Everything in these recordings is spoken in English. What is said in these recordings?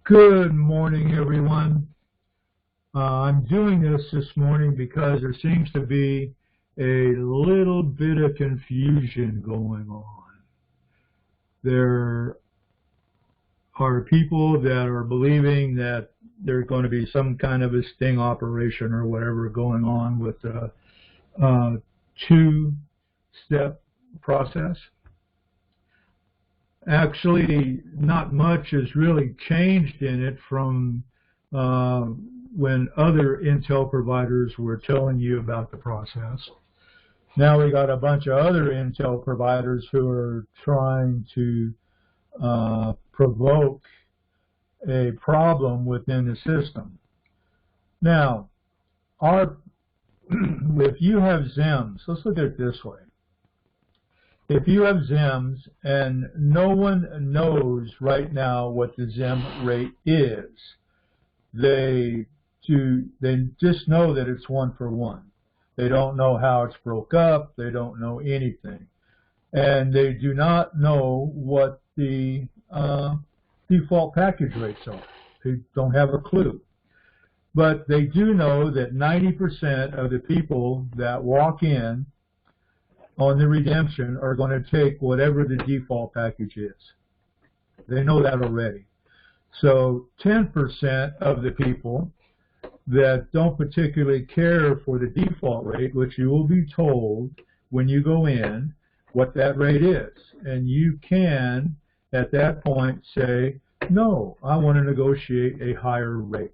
Good morning, everyone. I'm doing this morning because there seems to be a little bit of confusion going on. There are people that are believing that there's going to be some kind of a sting operation or whatever going on with the two-step process. Actually, not much has really changed in it from when other Intel providers were telling you about the process. Now we got a bunch of other Intel providers who are trying to provoke a problem within the system. Now, if you have XIMs, let's look at it this way. If you have XIMs and no one knows right now what the XIM rate is, they just know that it's 1-for-1. They don't know how it's broke up. They don't know anything. And they do not know what the default package rates are. They don't have a clue. But they do know that 90% of the people that walk in on the redemption are going to take whatever the default package is. They know that already. So 10% of the people that don't particularly care for the default rate, which you will be told when you go in what that rate is. And you can, at that point, say, no, I want to negotiate a higher rate.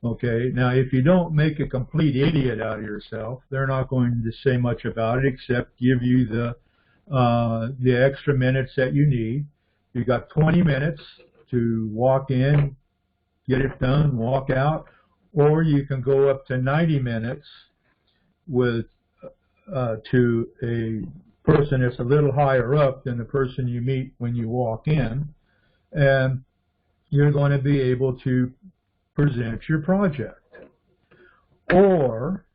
Okay, now if you don't make a complete idiot out of yourself, they're not going to say much about it except give you the extra minutes that you need. You got 20 minutes to walk in, get it done, walk out, or you can go up to 90 minutes with to a person that's a little higher up than the person you meet when you walk in, and you're going to be able to present your project. Or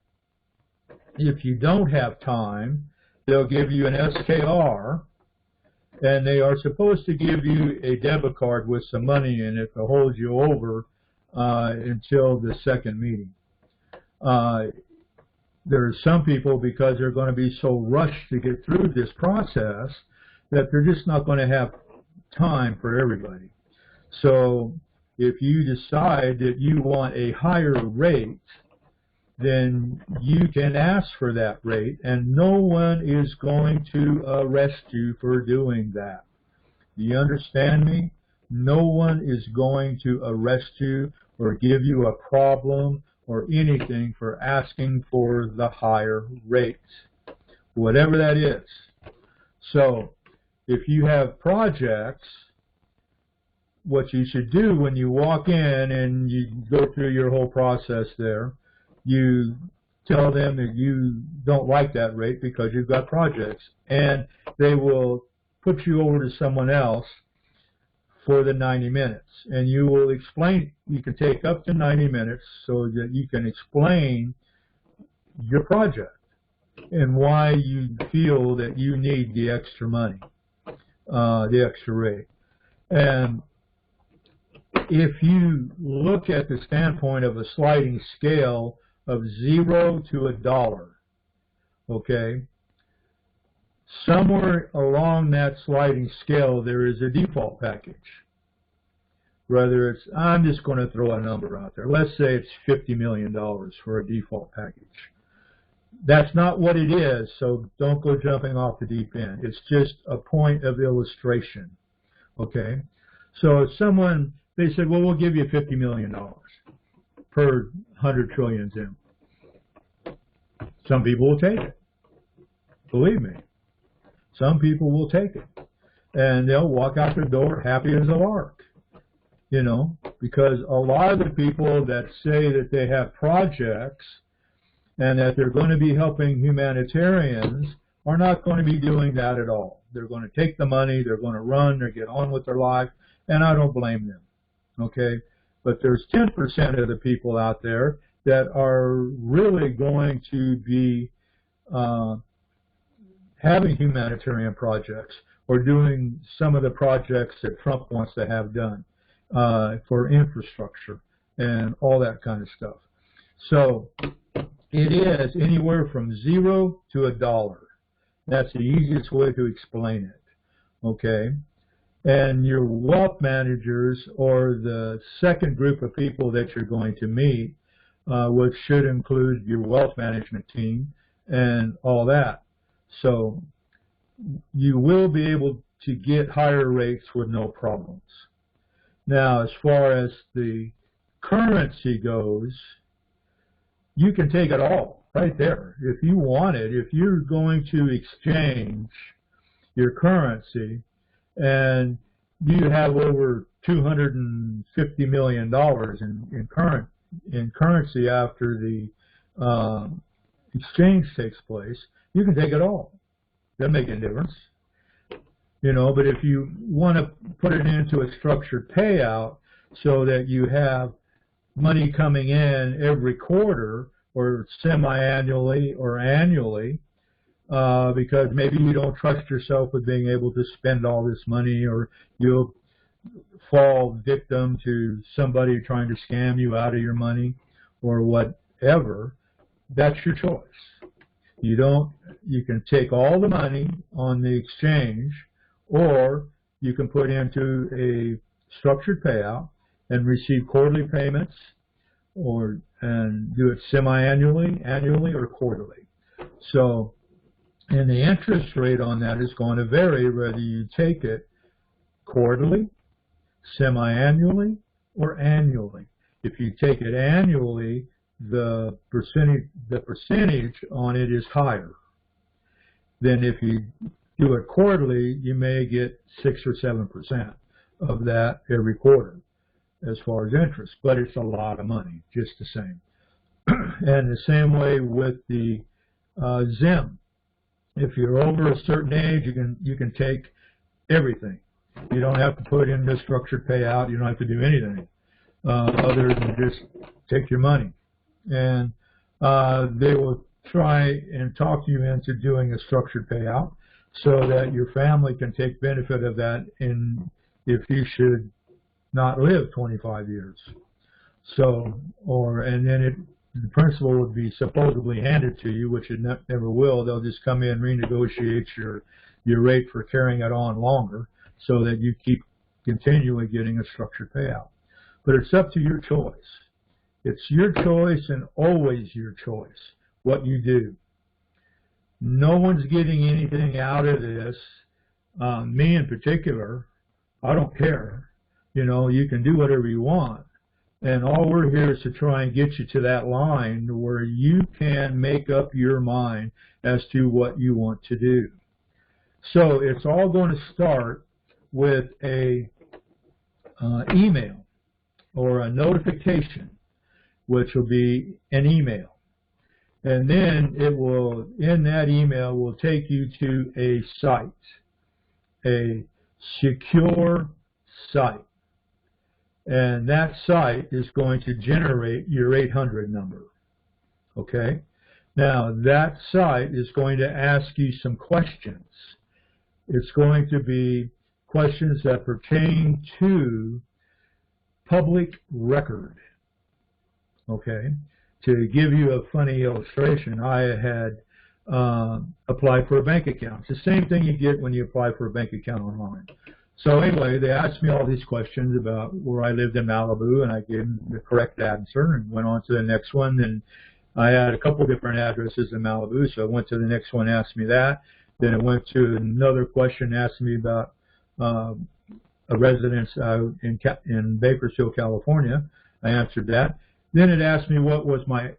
if you don't have time, they'll give you an SKR, and they are supposed to give you a debit card with some money in it to hold you over until the second meeting. There are some people, because they're going to be so rushed to get through this process, that they're just not going to have time for everybody. So if you decide that you want a higher rate, then you can ask for that rate, and no one is going to arrest you for doing that. Do you understand me? No one is going to arrest you or give you a problem or anything for asking for the higher rate, whatever that is. So if you have projects, what you should do when you walk in and you go through your whole process there, you tell them that you don't like that rate because you've got projects, and they will put you over to someone else for the 90 minutes. And you will explain, you can take up to 90 minutes so that you can explain your project and why you feel that you need the extra money, the extra rate. And if you look at the standpoint of a sliding scale of 0 to $1, okay, somewhere along that sliding scale there is a default package. Whether it's, I'm just going to throw a number out there. Let's say it's $50 million for a default package. That's not what it is, so don't go jumping off the deep end. It's just a point of illustration, okay? So if someone, they said, well, we'll give you $50 million per 100 trillion XIM. Some people will take it. Believe me. Some people will take it. And they'll walk out the door happy as a lark. You know, because a lot of the people that say that they have projects and that they're going to be helping humanitarians are not going to be doing that at all. They're going to take the money, they're going to run, they get on with their life, and I don't blame them. Okay, but there's 10% of the people out there that are really going to be having humanitarian projects or doing some of the projects that Trump wants to have done. for infrastructure and all that kind of stuff. So it is anywhere from 0 to $1. That's the easiest way to explain it. Okay? And your wealth managers, or the second group of people that you're going to meet, which should include your wealth management team and all that. So you will be able to get higher rates with no problems. Now, as far as the currency goes, you can take it all right there. If you want it, if you're going to exchange your currency and you have over $250 million in currency after the exchange takes place, you can take it all. Doesn't make any difference. You know, but if you want to put it into a structured payout so that you have money coming in every quarter or semi-annually or annually, because maybe you don't trust yourself with being able to spend all this money, or you'll fall victim to somebody trying to scam you out of your money or whatever, that's your choice. You can take all the money on the exchange, or you can put into a structured payout and receive quarterly payments, and do it semi-annually, annually, or quarterly. So, and the interest rate on that is going to vary whether you take it quarterly, semi-annually, or annually. If you take it annually, the percentage on it is higher than if you do it quarterly. You may get 6 or 7% of that every quarter as far as interest, but it's a lot of money just the same. And the same way with the ZIM. If you're over a certain age, you can take everything. You don't have to put in the structured payout. You don't have to do anything other than just take your money. And they will try and talk you into doing a structured payout so that your family can take benefit of that if you should not live 25 years. So, and then the principal would be supposedly handed to you, which it never will. They'll just come in, renegotiate your rate for carrying it on longer so that you keep continually getting a structured payout. But it's up to your choice. It's your choice and always your choice what you do. No one's getting anything out of this. Me in particular, I don't care. You know, you can do whatever you want. And all we're here is to try and get you to that line where you can make up your mind as to what you want to do. So it's all going to start with a email or a notification, which will be an email. And then it will, in that email, will take you to a site, a secure site. And that site is going to generate your 800 number. Okay? Now, that site is going to ask you some questions. It's going to be questions that pertain to public record. Okay? To give you a funny illustration, I had applied for a bank account. It's the same thing you get when you apply for a bank account online. So anyway, they asked me all these questions about where I lived in Malibu, and I gave them the correct answer and went on to the next one. And I had a couple different addresses in Malibu, so I went to the next one, asked me that. Then it went to another question, asked me about a residence out in Bakersfield, California. I answered that. Then it asked me what was my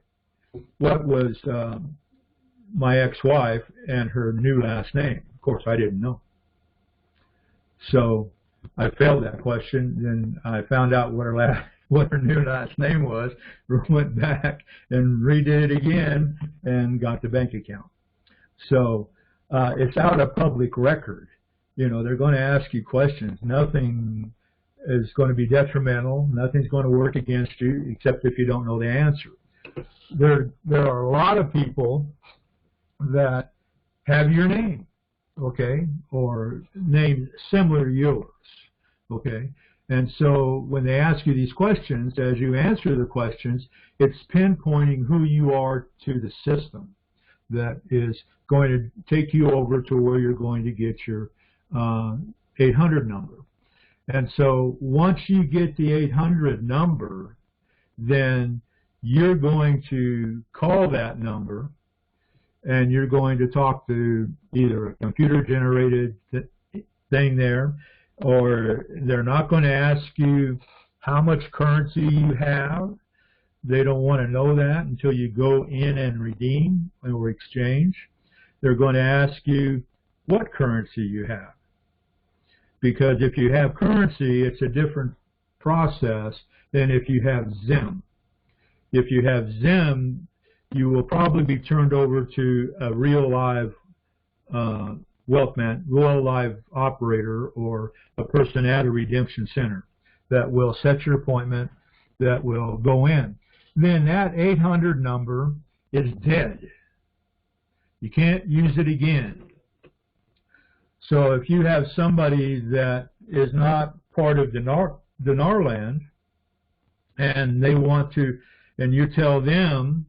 ex-wife and her new last name. Of course, I didn't know. So I failed that question. Then I found out what her new last name was, went back and redid it again, and got the bank account. So it's out of public record. You know, they're going to ask you questions. Nothing is going to be detrimental. Nothing's going to work against you, except if you don't know the answer. There are a lot of people that have your name, okay, or names similar to yours, okay. And so when they ask you these questions, as you answer the questions, it's pinpointing who you are to the system that is going to take you over to where you're going to get your 800 number. And so once you get the 800 number, then you're going to call that number and you're going to talk to either a computer-generated thing there, or they're not going to ask you how much currency you have. They don't want to know that until you go in and redeem or exchange. They're going to ask you what currency you have. Because if you have currency, it's a different process than if you have Zim. If you have Zim, you will probably be turned over to a real live real live operator or a person at a redemption center that will set your appointment, that will go in. Then that 800 number is dead. You can't use it again. So if you have somebody that is not part of Dinar land and they want to, and you tell them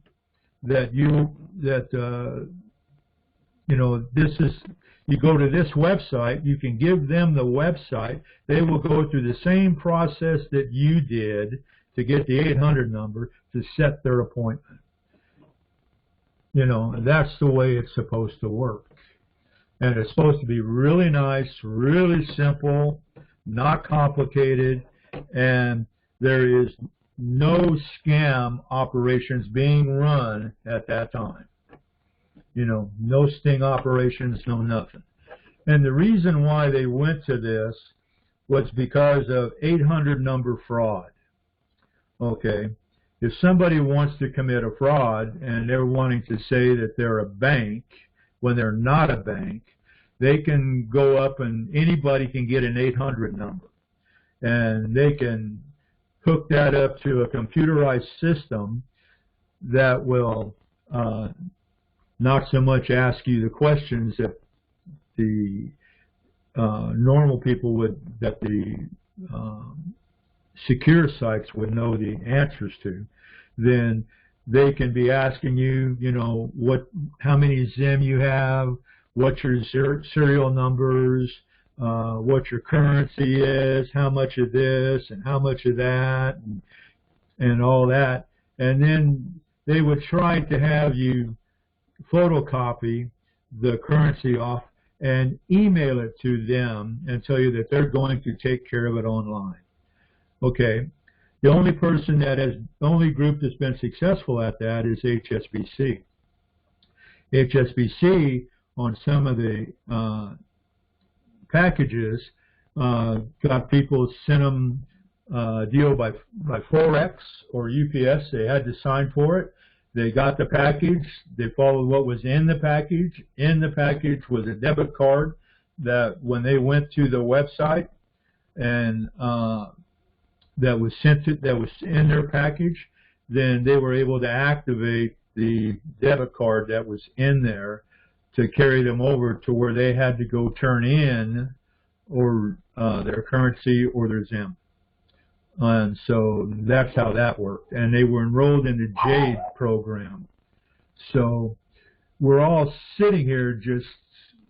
that you go to this website, you can give them the website. They will go through the same process that you did to get the 800 number to set their appointment. That's the way it's supposed to work. And it's supposed to be really nice, really simple, not complicated, and there is no scam operations being run at that time. No sting operations, no nothing. And the reason why they went to this was because of 800 number fraud. Okay, if somebody wants to commit a fraud and they're wanting to say that they're a bank when they're not a bank, they can go up and anybody can get an 800 number. And they can hook that up to a computerized system that will not so much ask you the questions that the normal people would, that the secure sites would know the answers to. Then they can be asking you, how many Zim you have, what your serial numbers, what your currency is, how much of this and how much of that, and all that. And then they would try to have you photocopy the currency off and email it to them and tell you that they're going to take care of it online. Okay, the only group that's been successful at that is HSBC. HSBC on some of the packages got people sent them a deal by Forex or UPS. They had to sign for it. They got the package. They followed what was in the package. In the package was a debit card that when they went to the website and that was in their package, then they were able to activate the debit card that was in there to carry them over to where they had to go turn in or their currency or their Zim. And so that's how that worked. And they were enrolled in the JADE program. So we're all sitting here just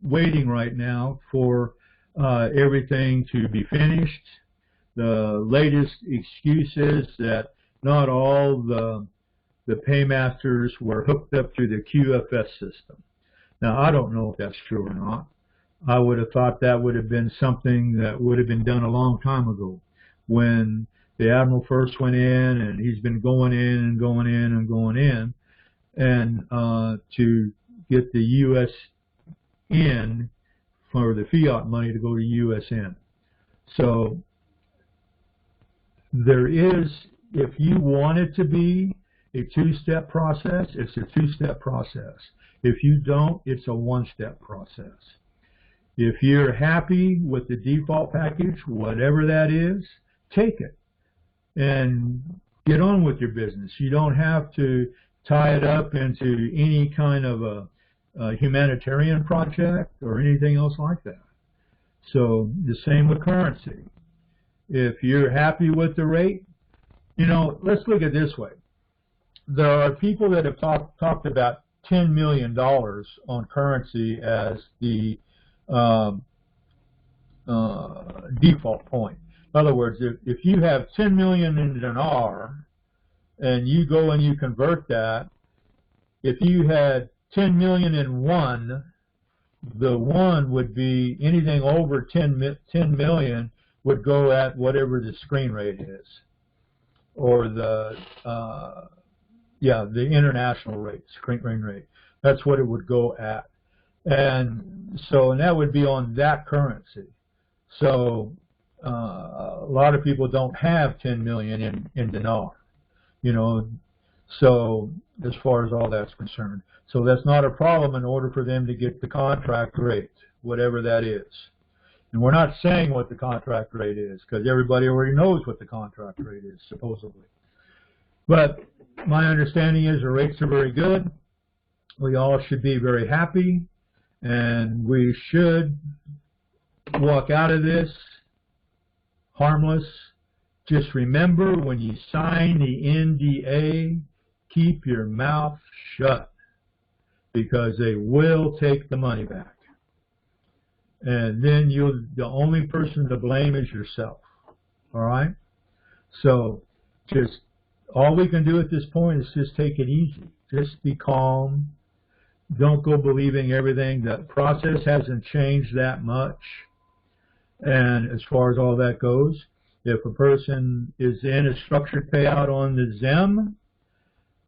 waiting right now for everything to be finished. The latest excuse is that not all the paymasters were hooked up to the QFS system. Now, I don't know if that's true or not. I would have thought that would have been something that would have been done a long time ago when the Admiral first went in, and he's been going in and going in and going in, and to get the U.S. in for the fiat money to go to U.S. in. So there is, if you want it to be a two-step process, it's a two-step process. If you don't, it's a one-step process. If you're happy with the default package, whatever that is, take it and get on with your business. You don't have to tie it up into any kind of a humanitarian project or anything else like that. So the same with currency. If you're happy with the rate, you know, let's look at it this way. There are people that have talked about $10 million on currency as the default point. In other words, if you have 10 million in dinar and you go and you convert that, if you had 10 million in one, the one would be anything over 10 million would go at whatever the screen rate is, or the international rate, screen rate. That's what it would go at. And that would be on that currency. So a lot of people don't have 10 million in dinar, you know, so as far as all that's concerned. So that's not a problem in order for them to get the contract rate, whatever that is. And we're not saying what the contract rate is, because everybody already knows what the contract rate is, supposedly. But my understanding is the rates are very good. We all should be very happy, and we should walk out of this harmless. Just remember, when you sign the NDA, keep your mouth shut, because they will take the money back. And then the only person to blame is yourself. All right? So just all we can do at this point is just take it easy. Just be calm. Don't go believing everything. The process hasn't changed that much. And as far as all that goes, if a person is in a structured payout on the ZIM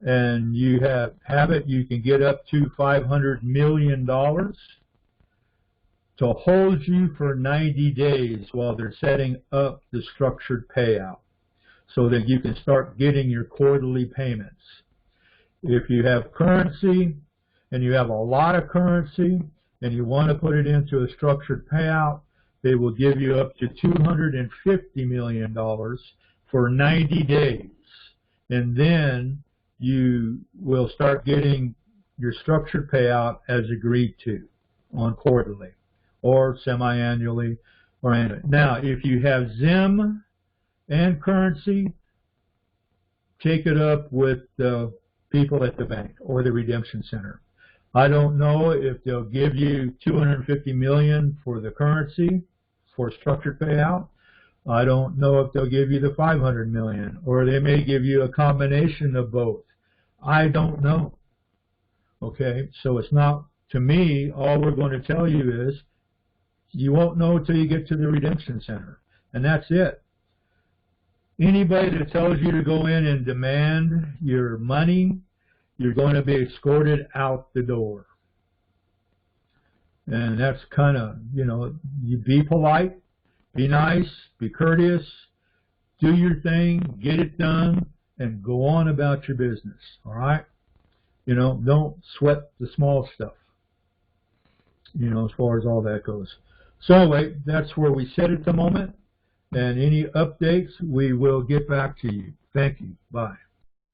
and you have it, you can get up to $500 million to hold you for 90 days while they're setting up the structured payout, so that you can start getting your quarterly payments. If you have currency and you have a lot of currency and you want to put it into a structured payout, they will give you up to $250 million for 90 days. And then you will start getting your structured payout as agreed to on quarterly or semi-annually or annually. Now, if you have ZIM and currency, take it up with the people at the bank or the redemption center. I don't know if they'll give you $250 million for the currency for structured payout. I don't know if they'll give you the $500 million, or they may give you a combination of both. I don't know. Okay, so it's not, to me, all we're going to tell you is you won't know until you get to the redemption center, and that's it. Anybody that tells you to go in and demand your money, you're going to be escorted out the door. And that's kind of, you know, you be polite, be nice, be courteous, do your thing, get it done, and go on about your business, all right? You know, don't sweat the small stuff, you know, as far as all that goes. So anyway, that's where we sit at the moment. And any updates, we will get back to you. Thank you. Bye.